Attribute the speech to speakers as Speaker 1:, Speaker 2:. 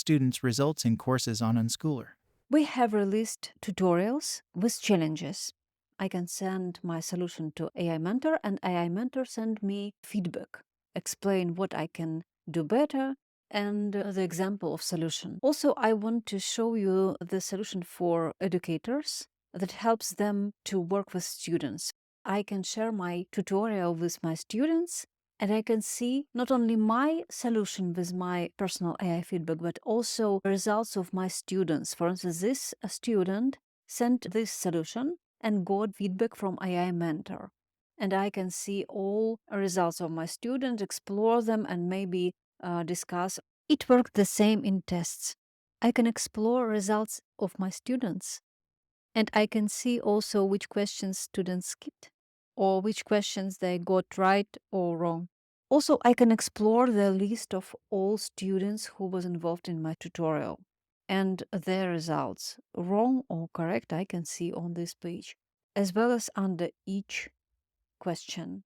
Speaker 1: students' results in courses on Unschooler.
Speaker 2: We have released tutorials with challenges. I can send my solution to AI Mentor, and AI Mentor send me feedback, explain what I can do better, and the example of solution. Also, I want to show you the solution for educators that helps them to work with students. I can share my tutorial with my students, and I can see not only my solution with my personal AI feedback, but also results of my students. For instance, this student sent this solution and got feedback from AI Mentor. And I can see all results of my student, explore them, and maybe discuss. It worked the same in tests. I can explore results of my students, and I can see also which questions students skipped or which questions they got right or wrong. Also, I can explore the list of all students who was involved in my tutorial and their results, wrong or correct, I can see on this page, as well as under each question.